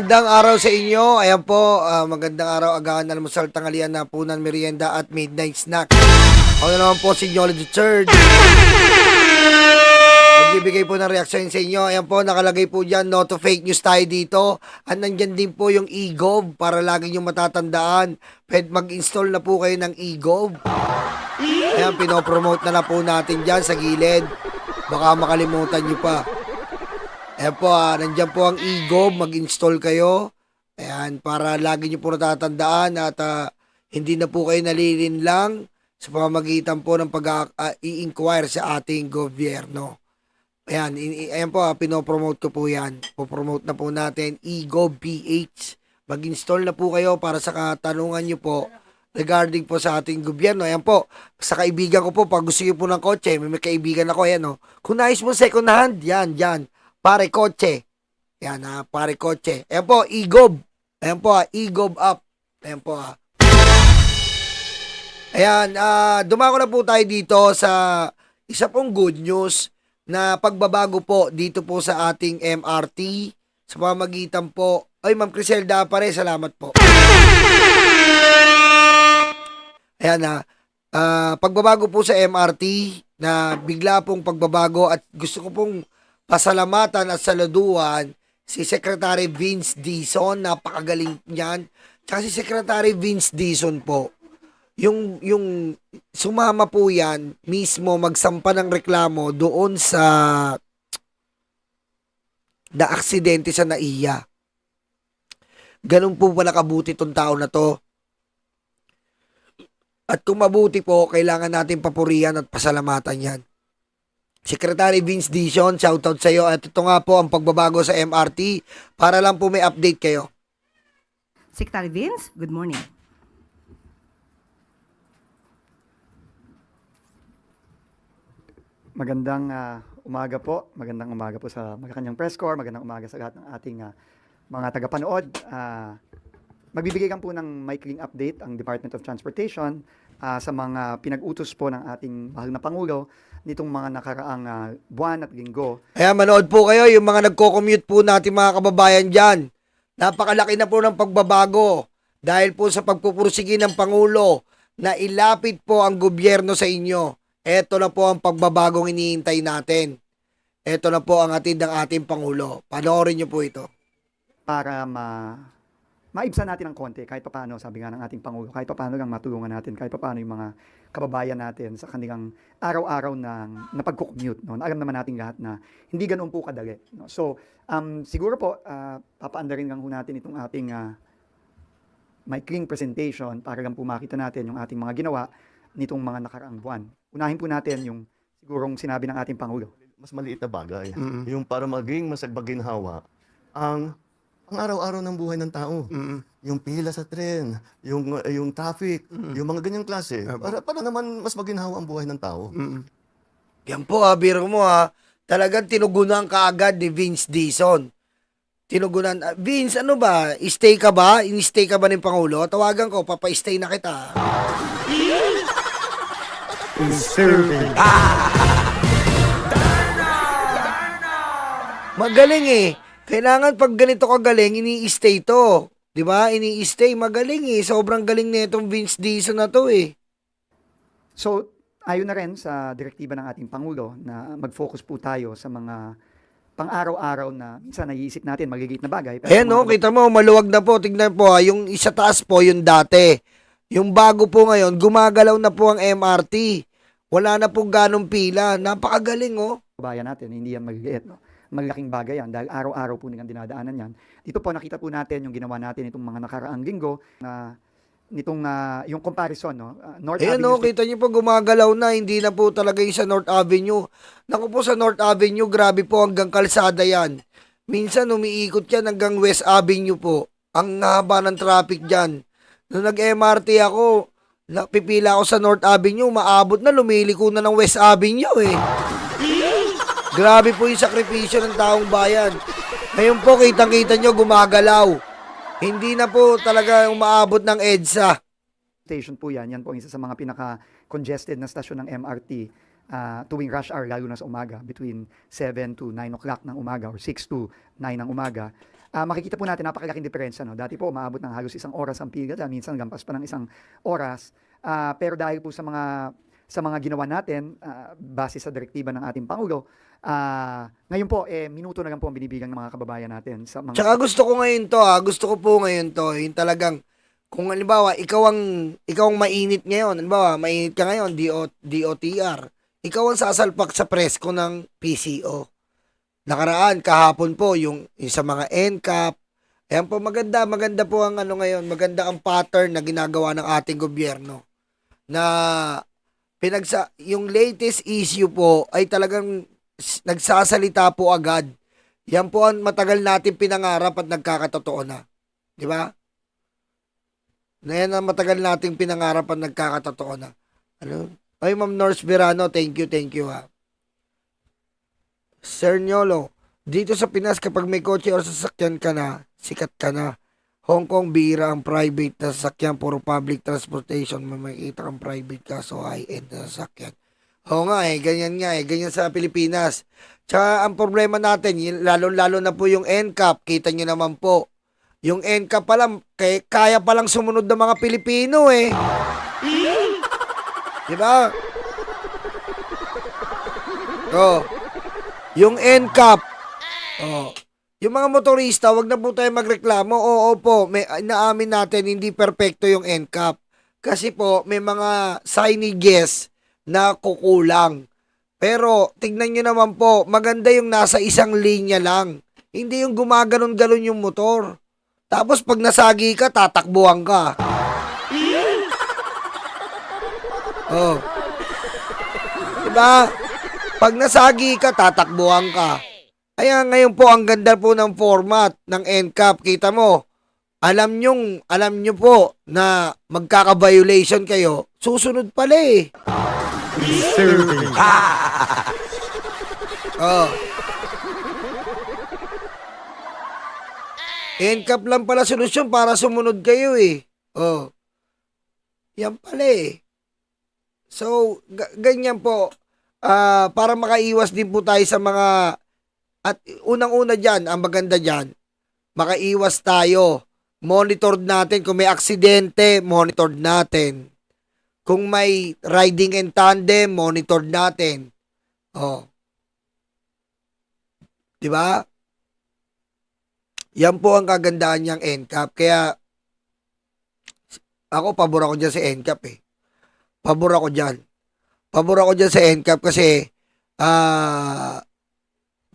Magandang araw sa inyo. Ayan po, magandang araw, agahan, almusal, tanghalian, hapunan, merienda at midnight snack. Ako na naman po si Yolo the Third. Magbibigay po ng reaksyon sa inyo. Ayan po, nakalagay po dyan, no to fake news tayo dito. At nandyan din po yung eGov para lagi nyo matatandaan. Pwede mag-install na po kayo ng eGov. Ayan, pinopromote na po natin dyan sa gilid. Baka makalimutan nyo pa. Ayan po, nandyan po ang eGov, mag-install kayo. Ayan, para lagi nyo po natatandaan at hindi na po kayo nalilinlang sa pamamagitan po ng pag-i-inquire sa ating gobyerno. Ayan, ayan po, pinopromote ko po yan. Popromote na po natin, eGov PH. Mag-install na po kayo para sa katanungan nyo po regarding po sa ating gobyerno. Ayan po, sa kaibigan ko po, pag gusto nyo po ng kotse, may kaibigan ako, ayan o. Kung nais mo second hand, yan, yan. Pare kotse. Yan pare kotse. Ayan po, eGov. Ayan po, eGov app. Ayan po Ayan, dumako na po tayo dito sa isa pong good news na pagbabago po dito po sa ating MRT sa pamamagitan po. Ay, Ma'am Criselda pare, salamat po. Ayan pagbabago po sa MRT na bigla pong pagbabago at gusto ko pong pasalamatan at saluduan si Secretary Vince Dizon, napakagaling niyan. Tsaka si Secretary Vince Dizon po, yung sumama po yan mismo magsampa ng reklamo doon sa aksidente sa NAIA. Ganun po pala kabuti tong tao na to. At kung mabuti po, kailangan natin papurihan at pasalamatan yan. Secretary Vince Dizon, shoutout sa iyo. At ito nga po ang pagbabago sa MRT para lang po may update kayo. Secretary Vince, good morning. Magandang umaga po. Magandang umaga po sa Malacanang Press Corps. Magandang umaga sa lahat ng ating mga tagapanood. Magbibigay kan po ng maikling update ang Department of Transportation sa mga pinag-utos po ng ating mahal na Pangulo nitong mga nakaraang buwan at linggo. Ayan, manood po kayo yung mga nagko-commute po natin mga kababayan dyan. Napakalaki na po ng pagbabago dahil po sa pagpupursige ng Pangulo na ilapit po ang gobyerno sa inyo. Ito na po ang pagbabagong iniintay natin. Ito na po ang hatid ng ating Pangulo. Panoorin niyo po ito. Para maibsan natin ng konti, kahit paano, sabi nga ng ating Pangulo, kahit paano lang matulungan natin, kahit paano yung mga kababayan natin sa kanilang araw-araw na pagkukommute. No? Alam naman natin lahat na hindi ganoon po kadali. No? So, siguro po, papaandarin lang po natin itong ating maikling presentation para lang po makita natin yung ating mga ginawa nitong mga nakaraang buwan. Unahin po natin yung sigurong sinabi ng ating Pangulo. Mas maliit na bagay. Yung para maging masagbaginhawa ang araw-araw ng buhay ng tao. Yung pila sa tren, yung traffic, yung mga ganyang klase. Para naman mas maginhawa ang buhay ng tao. Yan po biro mo talagang tinugunan ka agad ni Vince Dizon. Tinugunan. Vince, ano ba? Stay ka ba? In-stay ka ba ng Pangulo? Tawagan ko, papa-stay na kita. Magaling Kailangan pag ganito kagaling, ini-stay to. 'Di ba? Ini-stay, magaling Sobrang galing nitong Vince Dizon na to So, ayon na rin sa direktiba ng ating Pangulo na mag-focus po tayo sa mga pang-araw-araw na minsan naiisip natin magigit na bagay. Ayan kita mo, maluwag na po. Tignan po yung isa taas po, yung dati. Yung bago po ngayon, gumagalaw na po ang MRT. Wala na pong ganong pila. Napakagaling Bayan natin, hindi yan magigit. No? Malaking bagay yan dahil araw-araw po nilang dinadaanan yan. Dito po nakita po natin yung ginawa natin itong mga nakaraang linggo na nitong yung comparison, no? North Avenue. Kita niyo po gumagalaw na, hindi na po talaga yung sa North Avenue. Naku po sa North Avenue, grabe po hanggang kalsada yan. Minsan umiikot yan hanggang West Avenue po. Ang haba ng traffic dyan. Nung nag-MRT ako, pipila ako sa North Avenue, maabot na, lumiliko na ng West Avenue Grabe po yung sakripisyo ng taong bayan. Ngayon po, kitang-kita nyo, gumagalaw. Hindi na po talaga umaabot ng EDSA. Station po yan. Yan po ang isa sa mga pinaka-congested na stasyon ng MRT tuwing rush hour, lalo na sa umaga, between 7 to 9 o'clock ng umaga or 6 to 9 ng umaga. makikita po natin napakalaking diferensya. No? Dati po, umaabot ng halos 1 oras ang pila, minsan gampas pa ng 1 oras. Pero dahil po sa mga ginawa natin, base sa direktiba ng ating Pangulo, ngayon po, minuto na lang po ang binibigyan ng mga kababayan natin. Sa mga Tsaka gusto ko ngayon to, gusto ko po ngayon to, yung talagang, kung halimbawa, ikaw ang mainit ngayon, halimbawa, mainit ka ngayon, DOTR, ikaw ang sasalpak sa presko ng PCO. Nakaraan, kahapon po, yung sa mga NCAP, ayan po, maganda po ang ngayon, maganda ang pattern na ginagawa ng ating gobyerno. Na, yung latest issue po, ay talagang nagsasalita po agad. Yan po ang matagal natin pinangarap at nagkakatotoo na. Di ba? Na yan ang matagal nating pinangarap at nagkakatotoo na. Ano? Ay, Ma'am Norse Verano, thank you ha. Sir Nyolo, dito sa Pinas kapag may kotse o sasakyan ka na, sikat ka na. Hong Kong, bihira ang private na sasakyan, puro public transportation, may makikita kang private ka, so high-end na sasakyan. Oo nga ganyan sa Pilipinas. Tsaka ang problema natin, lalo na po yung NCAP, kita nyo naman po, yung NCAP pa lang, kaya palang sumunod ng mga Pilipino Diba? Yung NCAP, yung mga motorista, wag na po tayo magreklamo. Oo po, naamin natin, hindi perpekto yung NCAP. Kasi po, may mga signages na kukulang. Pero, tignan nyo naman po, maganda yung nasa isang linya lang. Hindi yung gumaganon-ganon yung motor. Tapos, pag nasagi ka, tatakbuhan ka. Diba? Pag nasagi ka, tatakbuhan ka. Kaya ngayon po, ang ganda po ng format ng NCAP. Kita mo, alam nyo po na magkaka-violation kayo, susunod pala NCAP lang pala solusyon para sumunod kayo Yan pala So, ganyan po. Para makaiwas din po tayo sa mga, at unang-una dyan, ang maganda dyan, makaiwas tayo. Monitored natin. Kung may aksidente, monitored natin. Kung may riding in tandem, monitored natin. Diba? Yan po ang kagandahan niyang NCAP. Kaya, ako, pabor ako dyan sa NCAP Pabor ako dyan. Pabor ako dyan sa NCAP kasi,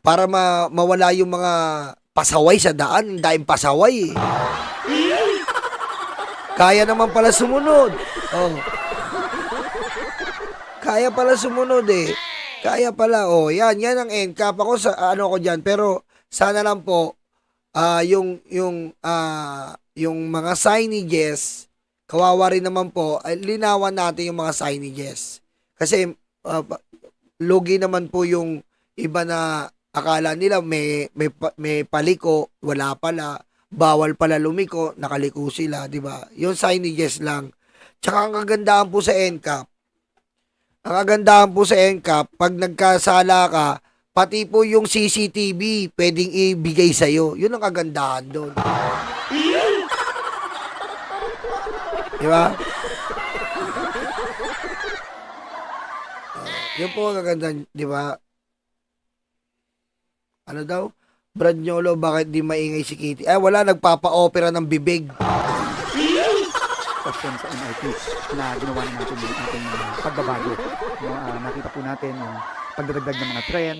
para mawala yung mga pasaway sa daan, daing pasaway Kaya naman pala sumunod. Kaya pala sumunod Kaya pala, yan ang NCAP. Ako sa ko diyan, pero sana lang po yung mga signages, kawawa rin naman po, linawan natin yung mga signages. Kasi lugi naman po yung iba na akala nila may paliko, wala pala, bawal pala lumiko, nakaliko sila, di ba? Yung signages lang. Tsaka ang kagandahan po sa NCAP, pag nagkasala ka, pati po yung CCTV, pwedeng ibigay sa'yo. Yun ang kagandahan doon. Di ba? Yun po ang kagandahan, di ba? Ano daw? Brad Nyolo, bakit di maingay si Kitty? Wala, nagpapa-opera ng bibig. Question sa MIT na ginawa natin yung ating pagbabago. Nakita po natin yung pagdadagdag ng mga tren,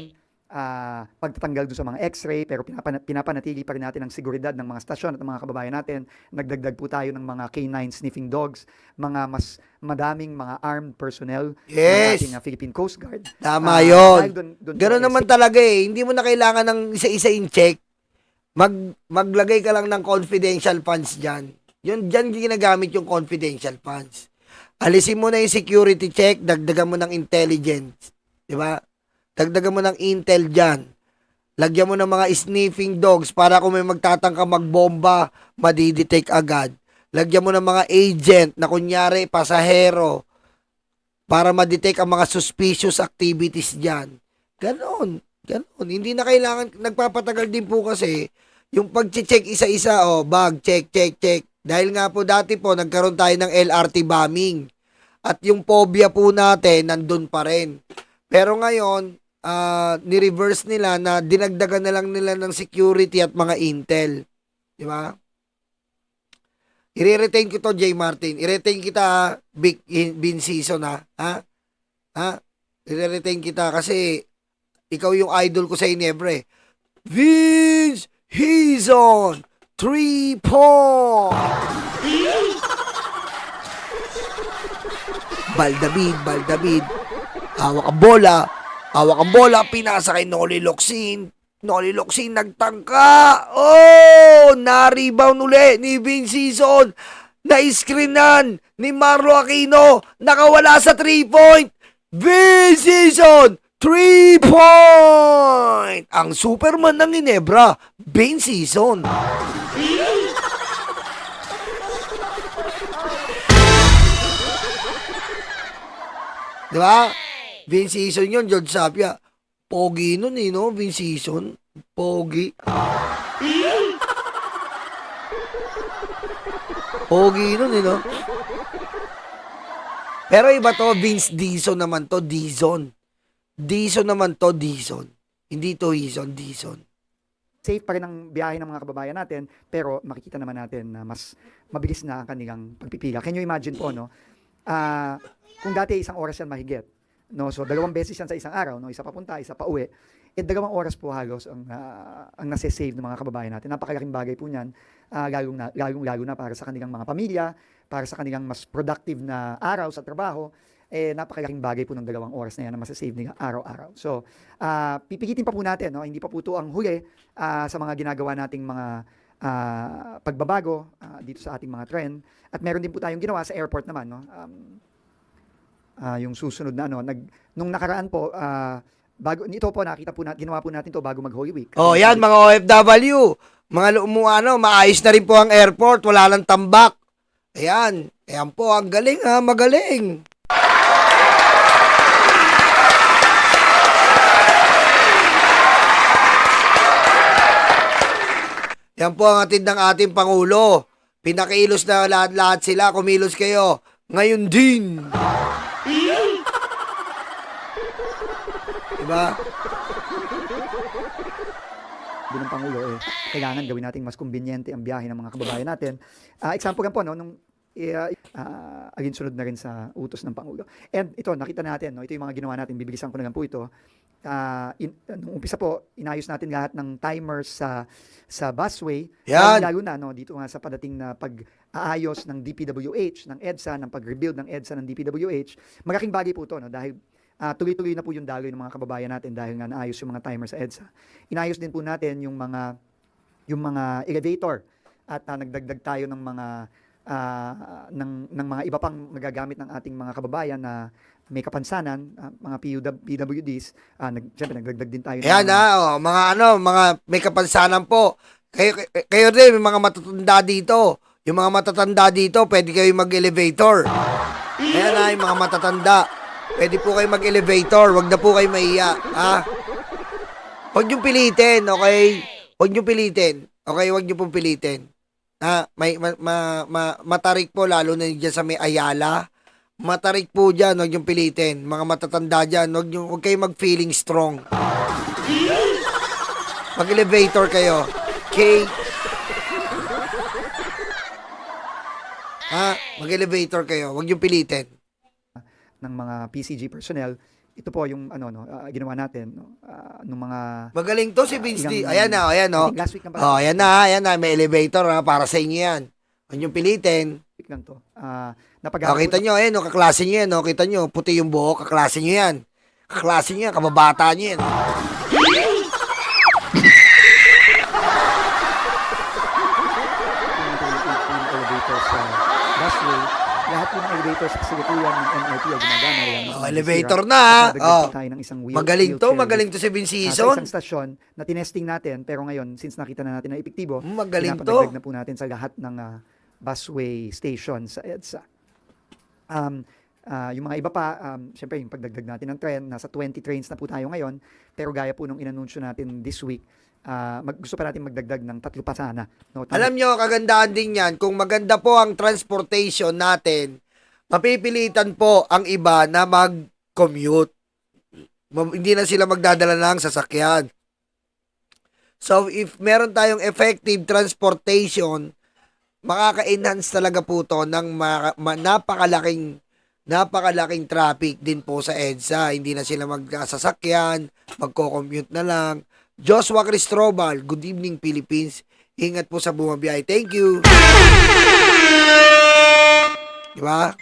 pagtatanggal doon sa mga x-ray, pero pinapanatili pa rin natin ang seguridad ng mga stasyon at ng mga kababayan natin. Nagdagdag po tayo ng mga K9 sniffing dogs, mga mas madaming mga armed personnel ng ating Philippine Coast Guard. Tama yun. Ganoon naman talaga Hindi mo na kailangan ng isa-isa in check. Maglagay ka lang ng confidential funds dyan. Yun, dyan ginagamit yung confidential funds. Alisin mo na yung security check, dagdagan mo ng intelligence. Di ba? Dagdagan mo ng intel dyan. Lagyan mo ng mga sniffing dogs para kung may magtatangka magbomba, madidetect agad. Lagyan mo ng mga agent na kunyari pasahero para madetect ang mga suspicious activities dyan. Ganon. Hindi na kailangan, nagpapatagal din po kasi yung pag-check isa-isa, bag, check, check, check. Dahil nga po dati po, nagkaroon tayo ng LRT bombing. At yung phobia po natin, nandun pa rin. Pero ngayon, ni-reverse nila na dinagdagan na lang nila ng security at mga intel. Di ba? I-retain ko to, J. Martin. I-retain kita, Big Bin Season, ha? Ha? I-retain kita kasi ikaw yung idol ko sa Inebre. Vince Hizon 3 point. Baldabid. Hawak ang bola, pinasa kay Noli Locsin. Noli Locsin nagtangka. Na-rebound uli ni Vince Hizon. Na-screenan ni Marlo Aquino. Nakawala sa 3 point. Vince Hizon 3 point. Ang Superman ng Ginebra, Vince Hizon. Di ba? Vince Hizon yun, George Sapia. Pogi nun no? Vince Hizon. Pogi. Pogi nun no? Pero iba to, Vince Dizon naman to, Dizon. Dizon naman to, Dizon. Hindi to Hizon, Dizon. Safe pa rin ang biyahe ng mga kababayan natin, pero makikita naman natin na mas mabilis na ang kanilang pagpipila. Can you imagine po, no? Kung dati 1 oras yan mahigit, no? So 2 beses yan sa isang araw, no? Isa papunta, isa pa uwi. 2 oras po halos ang nasa-save ng mga kababayan natin. Napakalaking bagay po niyan, lalong-lalo na para sa kanilang mga pamilya, para sa kanilang mas productive na araw sa trabaho. Napakalaking bagay po ng 2 oras na yan na masasave nila araw-araw. So, pipigitin pa po natin, no? Hindi pa po ito ang huli sa mga ginagawa nating mga pagbabago dito sa ating mga trend. At meron din po tayong ginawa sa airport naman, no? Yung susunod na nung nakaraan po, bago nito po nakita po natin, ginawa po natin to bago mag Holy Week. Yan mga OFW, mga maayos na rin po ang airport, wala nang tambak. Ayan po, ang galing magaling. Yan po ang atid ng ating Pangulo. Pinakilos na lahat sila, kumilos kayo. Ngayon din. Diba? Bilang Pangulo, kailangan gawin natin mas kumbinyente ang biyahe ng mga kababayan natin. Example lang po, no, nung alinsunod na rin sa utos ng Pangulo. And ito, nakita natin, no, ito yung mga ginawa natin, bibilisan ko na lang po ito. Nung umpisa po, inayos natin lahat ng timers sa busway. Yan. Lalo na, no, dito nga sa padating na pag-aayos ng DPWH, ng EDSA, ng pag-rebuild ng EDSA ng DPWH. Malaking bagay po ito, no, dahil tuloy-tuloy na po yung daloy ng mga kababayan natin dahil nga naayos yung mga timer sa EDSA. Inayos din po natin yung mga elevator at nagdagdag tayo ng mga ng mga iba pang magagamit ng ating mga kababayan na may kapansanan, mga PWDs. Siyempre nagdagdag din tayo. Ayan mga may kapansanan po. Kayo rin, may mga matatanda dito. Yung mga matatanda dito, pwede kayo mag-elevator. Ayan yung mga matatanda. Pwede po kayo mag-elevator. Huwag na po kayo mahiya. Huwag niyong pilitin, okay? Huwag niyong pilitin. Okay, huwag niyo pong pilitin. Matarik po, lalo na dyan sa may Ayala. Matarik po dyan, huwag niyong pilitin. Mga matatanda dyan, huwag kayo mag-feeling strong. Mag-elevator kayo. Okay? Mag-elevator kayo, huwag niyong pilitin. Ng mga PCG personnel, ito po yung ginawa natin, nung mga magaling to si Vince D. Ayan na. last week na Ayan na, may elevator para sa inyo yan. Huwag niyong pilitin. week lang to. Kita nyo, kaklase nyo yan, kita nyo, puti yung buhok, kaklase nyo yan. Kaklase nyo yan, kababata nyo yan. Lahat ng elevator sa kasalukuyan ng MRT ay gumagana. Elevator na. Magaling to si Vince Hizon. Sa isang stasyon na tinesting natin, pero ngayon, since nakita na natin na epektibo, magaling to. pinapadagdag na po natin sa lahat ng busway station sa EDSA. Yung mga iba pa, syempre yung pagdagdag natin ng tren, nasa 20 trains na po tayo ngayon, pero gaya po nung inanunsyo natin this week, gusto pa natin magdagdag ng 3 pa sana. No? Alam nyo, kagandahan din yan, kung maganda po ang transportation natin, mapipilitan po ang iba na mag-commute. Hindi na sila magdadala ng sasakyan. So, if meron tayong effective transportation, makaka-enhance talaga po to ng napakalaking traffic din po sa EDSA. Hindi na sila magsasakyan, magko-commute na lang. Joshua Cristobal, good evening Philippines. Ingat po sa bumabiyay. Thank you. Diba?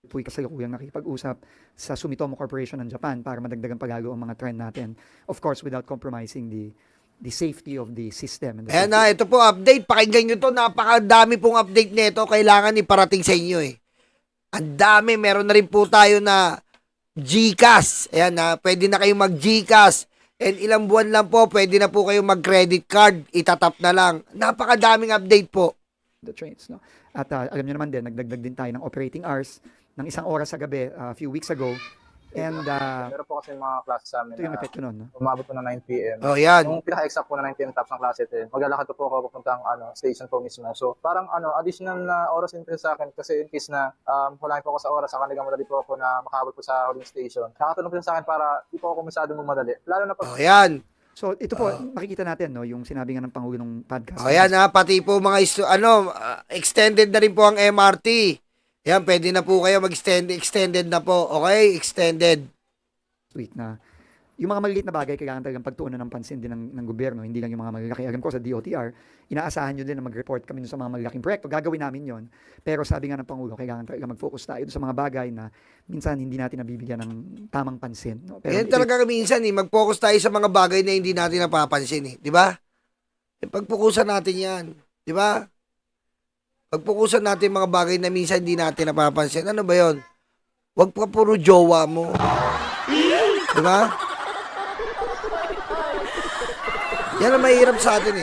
Po kasalukuyang nakipag-usap sa Sumitomo Corporation ng Japan para madagdagan pagalo ang mga trend natin. Of course, without compromising the safety of the system. And the Ayan na, ito po update. Pakinggan nyo to. Napakadami pong update nito. Kailangan iparating sa inyo eh. Ang dami. Meron na rin po tayo na GCash. Ayan na. Pwede na kayong mag-GCash. And ilang buwan lang po, pwede na po kayong mag-credit card. Itatap na lang. Napakadaming update po. the trains. No? At alam nyo naman din, nagdagdag din tayo ng operating hours ng 1 oras sa gabi a few weeks ago. And Meron po kasi mga klase sa amin ito yung na epekto nun. No? umabot po ng 9 p.m. Oh, yan. Yung pinaka-exact po na 9 p.m. tapos ng klase 10, maglalakad po ako papuntang station po mismo. So parang additional na oras din po sa akin kasi in case na hulaan po ako sa oras, sa kanila madali po ako na makabot po sa huling station. Nakatulong po sa akin para di po ako masyadong madali. Lalo na pag Oh, yan. So ito po, makikita natin no, yung sinabi nga ng Pangulo ng podcast. Oh, yan ha. Pati po mga extended na rin po ang MRT. Yan, pwede na po kayo extended na po. Okay? Extended. Tweet na yung mga maliliit na bagay kailangan talagang pagtuunan ng pansin din ng gobyerno, hindi lang yung mga malalaki. Alam ko sa DOTR, inaasahan nyo din na mag-report kami sa mga malalaking proyekto. Gagawin namin yon. Pero sabi nga ng Pangulo, kailangan talaga mag-focus tayo sa mga bagay na minsan hindi natin nabibigyan ng tamang pansin. No? Pero Yan talaga minsan mag-focus tayo sa mga bagay na hindi natin napapansin di ba? Pagpukusan natin yan, di ba? Pagpukusan natin mga bagay na minsan hindi natin napapansin. Ano ba yon? Huwag pa puro jowa mo. Di ba? Yan ang mahirap sa atin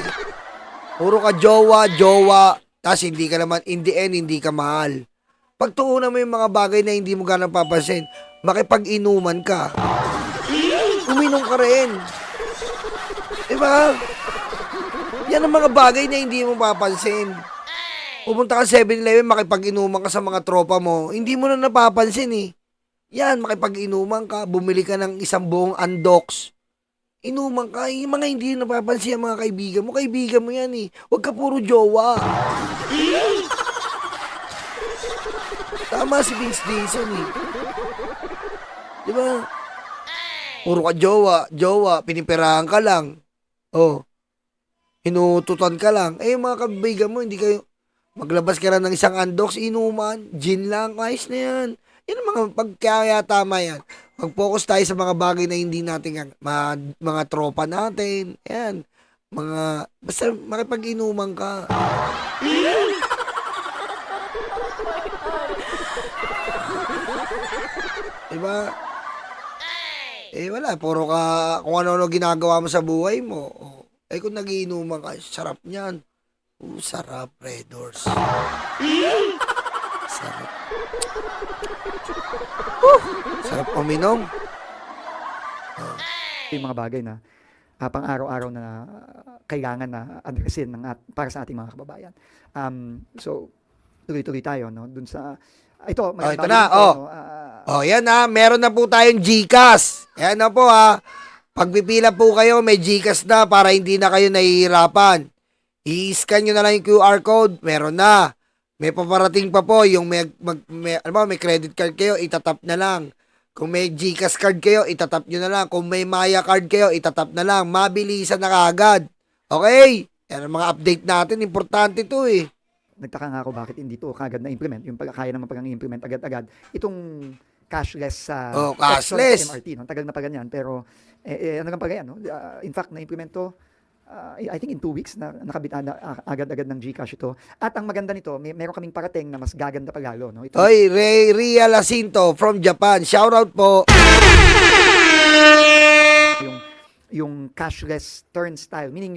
Puro ka jowa, tas hindi ka naman, in the end, hindi ka mahal. Pagtuunan mo yung mga bagay na hindi mo ganang papansin, makipag-inuman ka. Uminom ka rin. Diba? Yan ang mga bagay na hindi mo papansin. Pumunta ka 7-Eleven, makipag-inuman ka sa mga tropa mo, hindi mo na napapansin Yan, makipag-inuman ka, bumili ka ng 1 buong Andox. Inuman ka, yung mga hindi napapansin ang mga kaibigan mo yan Huwag ka puro jowa. Tama si Vince Dixon Di ba? Puro ka jowa, pinipirahan ka lang. Oh. Inututan ka lang. Yung mga kaibigan mo, hindi kayo, maglabas ka lang ng 1 Andox, inuman, gin lang, ayos na yan. Yan ang mga pagkaya tama yan. Mag-focus tayo sa mga bagay na hindi natin, mga tropa natin. Yan. Basta makipag-inuman ka. Diba? Wala. Puro ka, kung ano-ano ginagawa mo sa buhay mo. Kung nagiinuman ka, sarap niyan. Sarap, Red Doors. Sarap. Sarap uminom. Yung mga bagay na pang-araw-araw na kailangan na addressin para sa ating mga kababayan. So, tuloy-tuloy tayo no dun sa ito Ito na. Yan meron na po tayong GCash. Yan na po Pagpipila po kayo, may GCash na para hindi na kayo nahihirapan. I-scan nyo na lang yung QR code, meron na. May paparating pa po yung may credit card kayo, itatap na lang. Kung may GCash card kayo, itatap nyo na lang. Kung may Maya card kayo, itatap na lang. Mabilisan na kaagad. Okay? Yan ang mga update natin. Importante to Nagtaka nga ako bakit hindi to kagad na-implement. Yung kaya naman pag-implement agad-agad. Itong cashless cashless. sa MRT. No? Tagal na pa ganyan. Pero ano kang pagaya, no? In fact, na-implement to I think in 2 weeks na nakabit agad-agad ng GCash ito. At ang maganda nito, meron kaming parating na mas gaganda pa lalo. No? Ito, Oy, Ria Lacinto from Japan. Shoutout po. yung cashless turnstile, meaning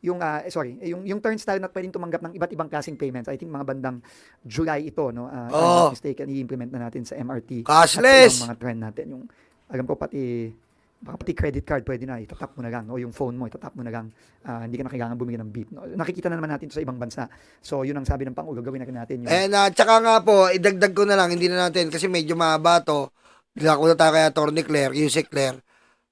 yung turnstile na pwedeng tumanggap ng iba't ibang klaseng payments. I think mga bandang July ito, no? If I'm not mistaken, i-implement na natin sa MRT. Cashless. At sa mga trend natin. Alam ko pati Baka pati credit card, pwede na, itatap mo na lang. O yung phone mo, itatap mo na lang. Hindi ka na kailangan bumigay ng beep. No? Nakikita na naman natin ito sa ibang bansa. So, yun ang sabi ng Pangulo, gawin na rin natin yun. And tsaka nga po, idagdag ko na lang, hindi na natin kasi medyo mahaba to. Dila ko na tayo kay Atty. Claire, Yusek Claire.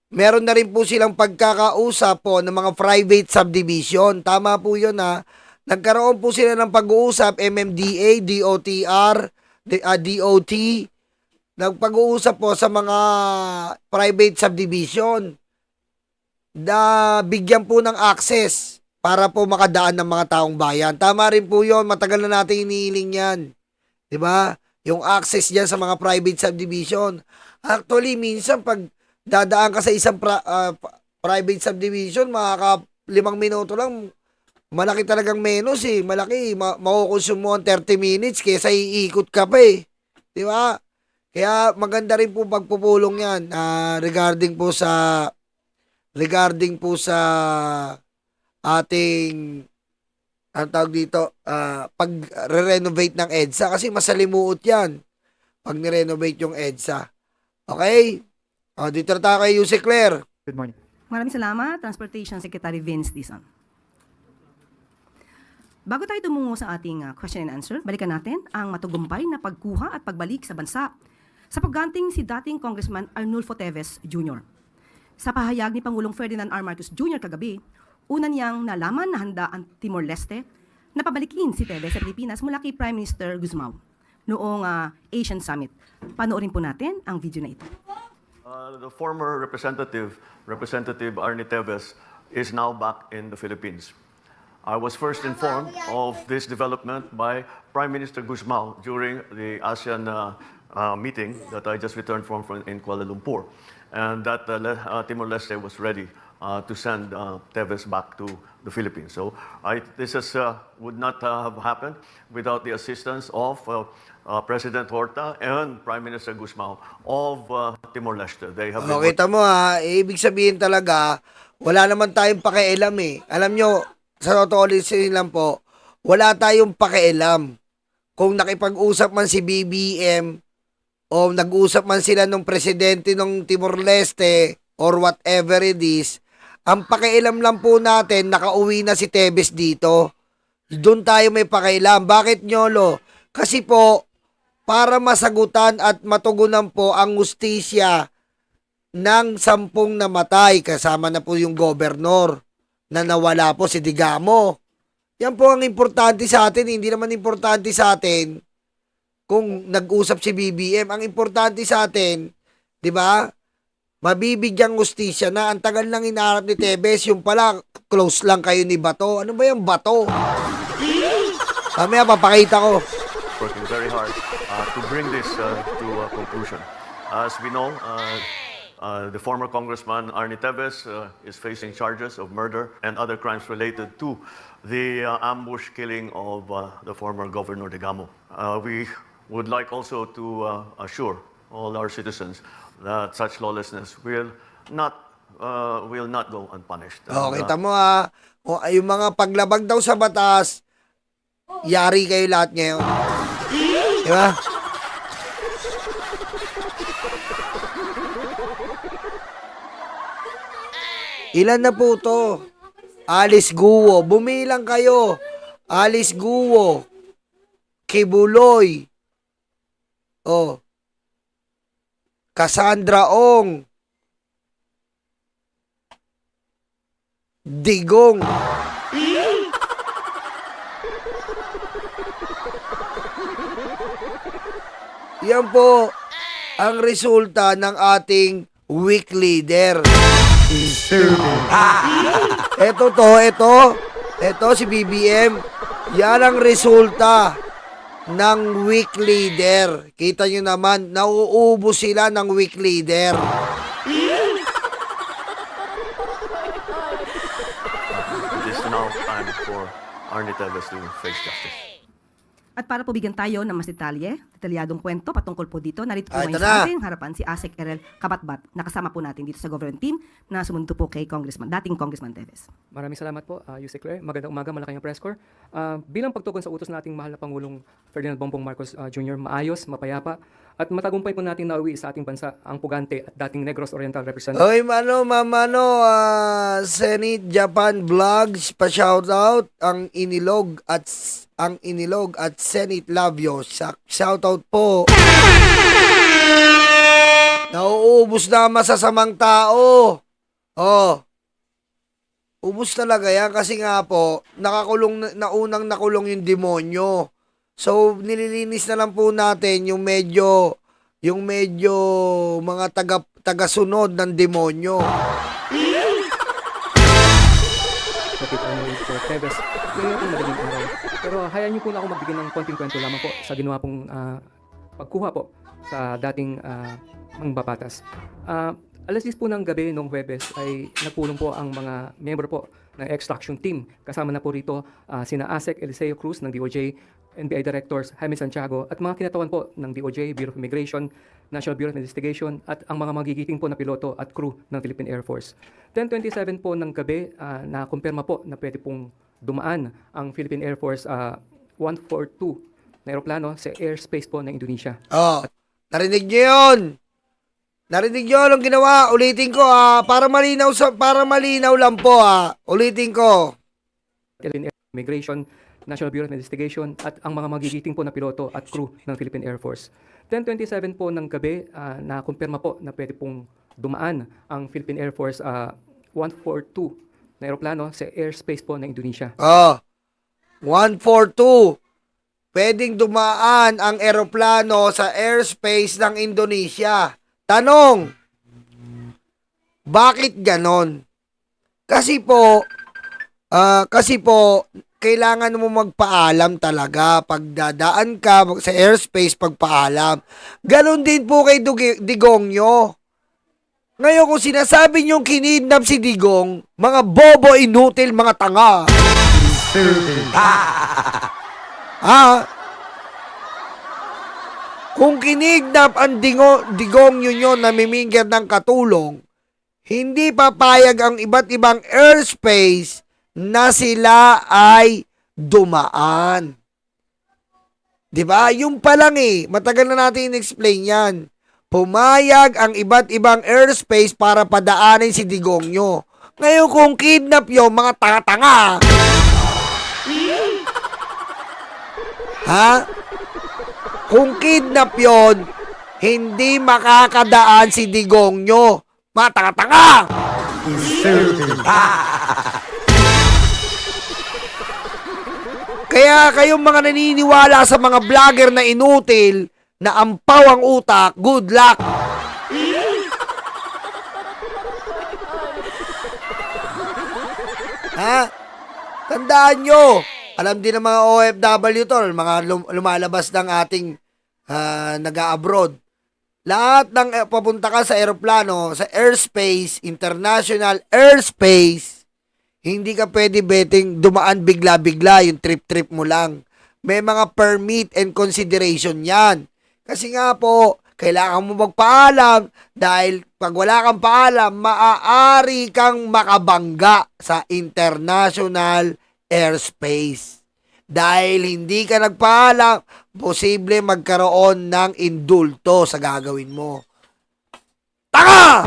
Meron na rin po silang pagkakausap po ng mga private subdivision. Tama po yun ha. Nagkaroon po sila ng pag-uusap, MMDA, DOTR, DOT. Nagpag-uusap po sa mga private subdivision na bigyan po ng access para po makadaan ng mga taong bayan. Tama rin po yun. Matagal na natin inihiling yan. Diba? Yung access dyan sa mga private subdivision. Actually, minsan pag dadaan ka sa isang private subdivision, makaka 5 minuto lang, malaki talagang menos eh. Malaki, makukonsume mo ang 30 minutes kaysa iikot ka pa eh. Diba? Kaya maganda rin po pagpupulong yan regarding po sa ating ang tawag dito, pag-renovate ng EDSA kasi masalimuot yan pag ni-renovate yung EDSA. Okay? O, dito na tayo kay Yusek Claire. Good morning. Maraming salamat, Transportation Secretary Vince Dizon. Bago tayo tumungo sa ating question and answer, balikan natin ang matugumpay na pagkuha at pagbalik sa bansa sa pagganting si dating Congressman Arnulfo Teves Jr. Sa pahayag ni Pangulong Ferdinand R. Marcos Jr. kagabi, una niyang nalaman na handa ang Timor-Leste na pabalikin si Teves sa Pilipinas mula kay Prime Minister Guzmao noong Asian Summit. Panoorin po natin ang video na ito. The former Representative Arnie Teves, is now back in the Philippines. I was first informed of this development by Prime Minister Guzmao during the ASEAN meeting that I just returned from in Kuala Lumpur, and that Timor-Leste was ready to send Teves back to the Philippines. So this would not have happened without the assistance of President Horta and Prime Minister Guzmao of Timor-Leste. They have been Kita mo ibig sabihin talaga, wala naman tayong pakialam eh. Alam nyo, sa totoo lang po, wala tayong pakialam kung nakipag-usap man si BBM o nag-usap man sila ng presidente ng Timor-Leste or whatever it is. Ang pakialam lang po natin, nakauwi na si Teves dito. Doon tayo may pakialam. Bakit, Nyolo? Kasi po, para masagutan at matugunan po ang hustisya ng 10 namatay, kasama na po yung gobernur na nawala po si Digamo. Yan po ang importante sa atin. Hindi naman importante sa atin kung nag-usap si BBM. Ang importante sa atin, di ba, mabibigyang hustisya na. Ang tagal lang inaarap ni Teves, yung pala, close lang kayo ni Bato. Ano ba yung Bato? Mamaya papakita ko. working very hard to bring this to a conclusion. As we know, the former Congressman Arnie Teves is facing charges of murder and other crimes related to the ambush killing of the former Governor Digamo. We would like also to assure all our citizens that such lawlessness will not go unpunished. Kita mo yung mga paglabag daw sa batas, yari kayo lahat ngayon. Di ba? Ilan na po to? Alice Guo. Bumilang kayo. Alice Guo. Kibuloy. Cassandra Ong. Digong. Yan po ang resulta ng ating weak leader. Ito si BBM. Yan ang resulta ng weak leader. Kita nyo naman, nauubos sila ng weak leader. It is now time for Arnie Teves to face justice. At para po bigyan tayo ng mas detalyadong kwento patungkol po dito, narito po Ito ngayon na. sa ating harapan si Asek Erel Kabatbat, nakasama po natin dito sa government team na sumunod po kay dating Congressman Teves. Maraming salamat po, Yusek Claire. Magandang umaga, Malacanang Press Corps. Bilang pagtugon sa utos nating mahal na Pangulong Ferdinand Bongbong Marcos Jr., maayos, mapayapa, At matagumpay po natin nauwi sa ating bansa ang pugante at dating Negros Oriental Representative. Oy, Senate Japan Vlogs, pa-shoutout ang Inilog at Senate Labio. Shoutout po. Nauubos na ang masasamang tao. Oh. Ubus talaga yan kasi nga po, naunang nakulong yung demonyo. So, nililinis na lang po natin yung medyo mga tagasunod ng demonyo. Kapit Teves, ngayon po madaling araw. Pero hayaan niyo po na ako magbigay ng konting kwento lamang po sa ginawa pong pagkuha po sa dating mangbabatas. Alas 10 po ng gabi noong Huwebes ay nagpulong po ang mga member po ng extraction team. Kasama na po rito sina ASEC Eliseo Cruz ng DOJ, NBI Directors Jaime Santiago at mga kinatawan po ng DOJ, Bureau of Immigration, National Bureau of Investigation at ang mga magigiting po na piloto at crew ng Philippine Air Force. 10:27 po ng gabi na-kumpirma po na pwede pong dumaan ang Philippine Air Force 142 na aeroplano sa airspace po ng Indonesia. Oh, narinig niyo yun? Narinig niyo anong ginawa? Ulitin ko para malinaw lang po Ulitin ko. Philippine Immigration, National Bureau of Investigation at ang mga magigiting po na piloto at crew ng Philippine Air Force. 10:27 po ng gabi na-kumpirma po na pwede pong dumaan ang Philippine Air Force 142 na aeroplano sa airspace po ng Indonesia. 142. Pwedeng dumaan ang eroplano sa airspace ng Indonesia. Tanong, bakit ganon? Kasi po, kailangan mo magpaalam talaga. Pag dadaan ka sa airspace, pagpaalam. Ganon din po kay Digongyo. Ngayon, kung sinasabi niyong kinidnap si Digong, mga bobo, inutil, mga tanga. Kung kinidnap ang Digongyo nyo na mimingger ng katulong, hindi papayag ang iba't ibang airspace na sila ay dumaan. Diba? Yung pa lang matagal na natin in-explain yan. Pumayag ang iba't ibang airspace para padaanin si Digongyo. Ngayon kung kidnap yung mga tanga-tanga. Kung kidnap yon, hindi makakadaan si Digongyo. Mga tanga-tanga! Kaya kayong mga naniniwala sa mga vlogger na inutil, na ampaw ang utak, good luck! Tandaan nyo, alam din ng mga OFW to, mga lumalabas ng ating nag-abroad. Lahat ng papunta ka sa aeroplano, sa airspace, international airspace, hindi ka pwede betting dumaan bigla-bigla, yung trip-trip mo lang. May mga permit and consideration yan. Kasi nga po, kailangan mo magpaalam dahil pag wala kang paalam, maaari kang makabangga sa international airspace. Dahil hindi ka nagpaalam, posible magkaroon ng indulto sa gagawin mo. Tanga!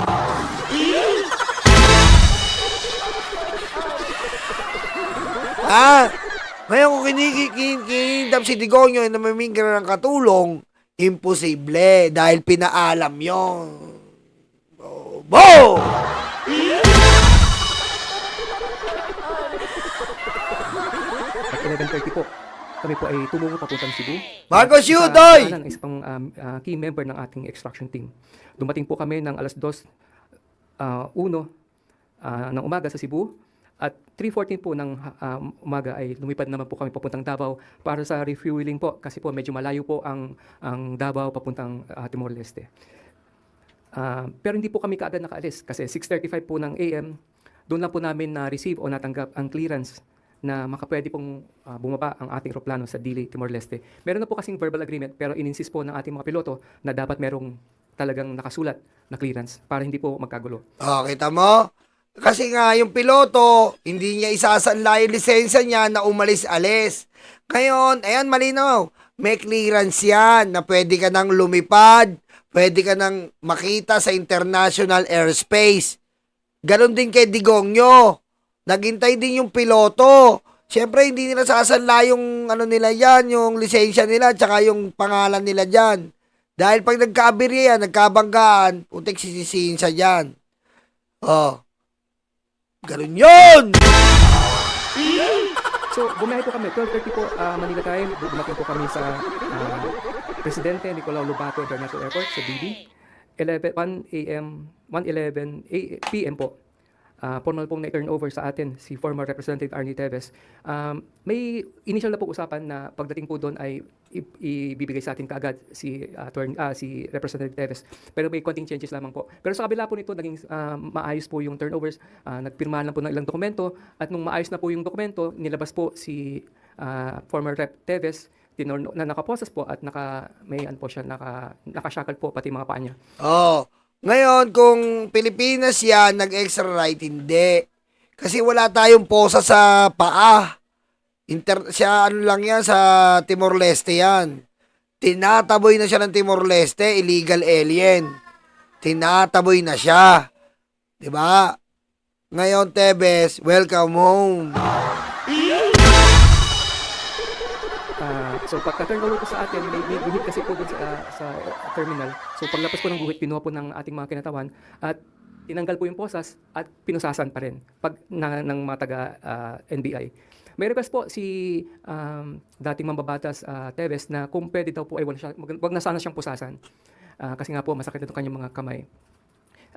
Ngayon kung kinidnap si Digongyo na mamingkira ng katulong, imposible dahil pinaalam yon. Bo! At 11:30 po, kami po ay tumungo papuntang Cebu. Marcos, At shoot, sa oy! daanan ng isang key member ng ating extraction team. Dumating po kami ng alas 2:01 ng umaga sa Cebu. At 3:14 po ng umaga ay lumipad naman po kami papuntang Davao para sa refueling po kasi po medyo malayo po ang Davao papuntang Timor-Leste. Pero hindi po kami kaagad nakaalis kasi 6:35 po ng AM, doon lang po namin na-receive o natanggap ang clearance na makapwede pong bumaba ang ating eroplano sa Dili, Timor-Leste. Meron na po kasing verbal agreement pero in-insist po ng ating mga piloto na dapat merong talagang nakasulat na clearance para hindi po magkagulo. Kita mo? Kasi nga, yung piloto, hindi niya isasanla yung lisensya niya na umalis-alis. Ngayon, ayan, malinaw. may clearance yan na pwede ka nang lumipad, pwede ka nang makita sa international airspace. Ganon din kay Digongyo. Naghintay din yung piloto. Siyempre, hindi nila sasanla yung ano nila yan, yung lisensya nila, tsaka yung pangalan nila dyan. Dahil pag nagkabirya yan, nagkabanggaan, putik sisisihin sa dyan. Oh. Ganun yun! So, bumiyahe po kami. 12:30 po Manila time. Dumating po kami sa Presidente Nicolau Lobato International Airport sa DD. 1:11 p.m. po. Formal pong na-turnover sa atin si former Representative Arnie Teves. May initial na po usapan na pagdating po doon ay ibibigay sa atin kaagad si Representative Teves. Pero may konting changes lamang po. Pero sa kabila po nito, naging maayos po yung turnovers. Nagpirmahan lang po ng ilang dokumento at nung maayos na po yung dokumento, nilabas po si former Rep Teves na nakaposas po at nakashackle po pati mga paa niya. Oh. Ngayon, kung Pilipinas yan, nag-extradite, hindi. Kasi wala tayong posa sa paa. Siya ano lang yan, sa Timor-Leste yan. Tinataboy na siya ng Timor-Leste, illegal alien. Tinataboy na siya. 'Di ba? Ngayon, Tebes, welcome home. So pagka-turnover po sa atin, may guhit kasi po dun sa terminal. So paglabas po ng guhit, pinuha po ng ating mga kinatawan at tinanggal po yung posas at pinusasan pa rin ng mga taga NBI. May request po si dating mambabatas Teves na kung pwede daw po ay wag na sana siyang pusasan. Kasi nga po masakit na itong kanyang mga kamay.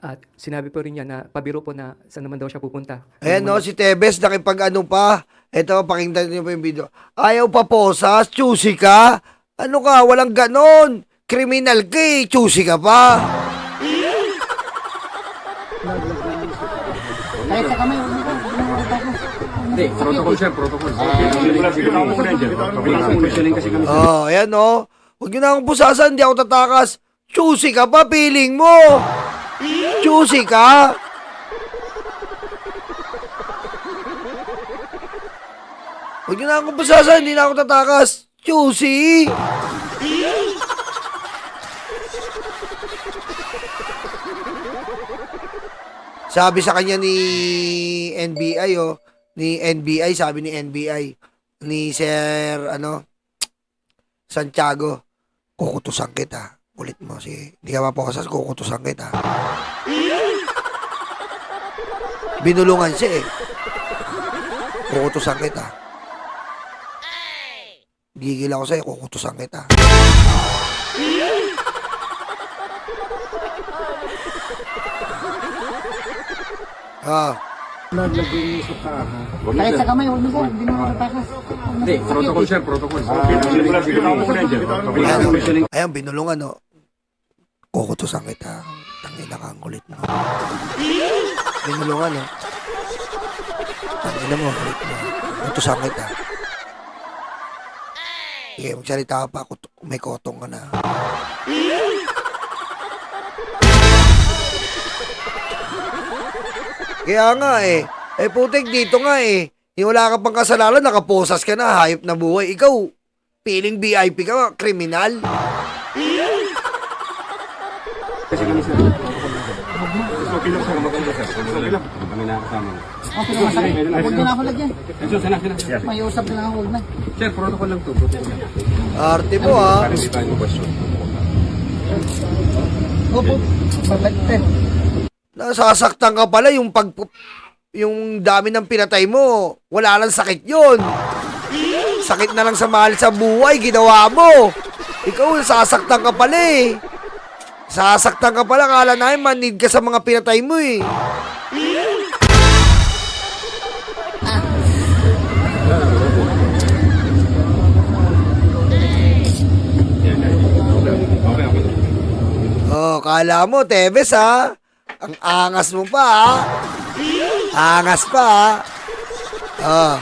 At sinabi po rin niya na pabiro po na saan naman daw siya pupunta. Ayan no, si Tebes nakipag-ano pa. Ito, pakinggan niyo pa yung video. Ayaw pa posas, choosy ka. Ano ka, walang ganon. Kriminal ka eh, choosy ka pa. Kahit sa kamay, Hindi, protocol sir, protocol. Oh, ayan no. Huwag niyo na akong pusasan, hindi ako tatakas. Choosy ka pa, feeling mo. Choosy ka. Huwag niyo na akong pusasan, hindi na ako tatakas. Choosy. Sabi sa kanya ni NBI, sabi ni NBI, ni Sir, Santiago, kukutusan kita. Ulit mo, hindi ka mapokasas, kukutusan kita. Binulungan siya eh. Kukutusan kita. Gigil ako sa'yo, kukutusan kita. kahit sa kamay, huwag mo sir, hindi mo matatakas. Hindi, protocol sir, protocol. Ayan, binulungan, no. Kukutusan kita. Tangina ka, ang kulit mo. Binulungan, no. Tangina mo, ang kulit mo. Kutusan kita. Sige, magsalita ka pa. May kotong ka na. Kaya nga eh. Putik dito nga eh. Wala ka pang kasalanan, nakaposas ka na, hayop na buhay. Ikaw, piling VIP ka, kriminal. Kasi kami sir. Okay lang sir, maganda sir. Okay lang. Kami nakasama. Okay lang masakit, huwag niyo na ako lagyan. Sana. May usap na lang ako, huwag na. Sir, protocol lang to. Protocol lang. Arte mo ha. Para hindi tayo question. Opo, babalik. Nasasaktan ka pala yung yung dami ng pinatay mo. Wala lang sakit yun. Sakit na lang sa mahal sa buhay, ginawa mo. Ikaw, nasasaktan ka pala eh. Sasaktan ka pala, kala namin manid ka sa mga pinatay mo eh. Oh, kala mo, Tebes ha. Ang angas mo pa ha. Angas pa ha. Oh.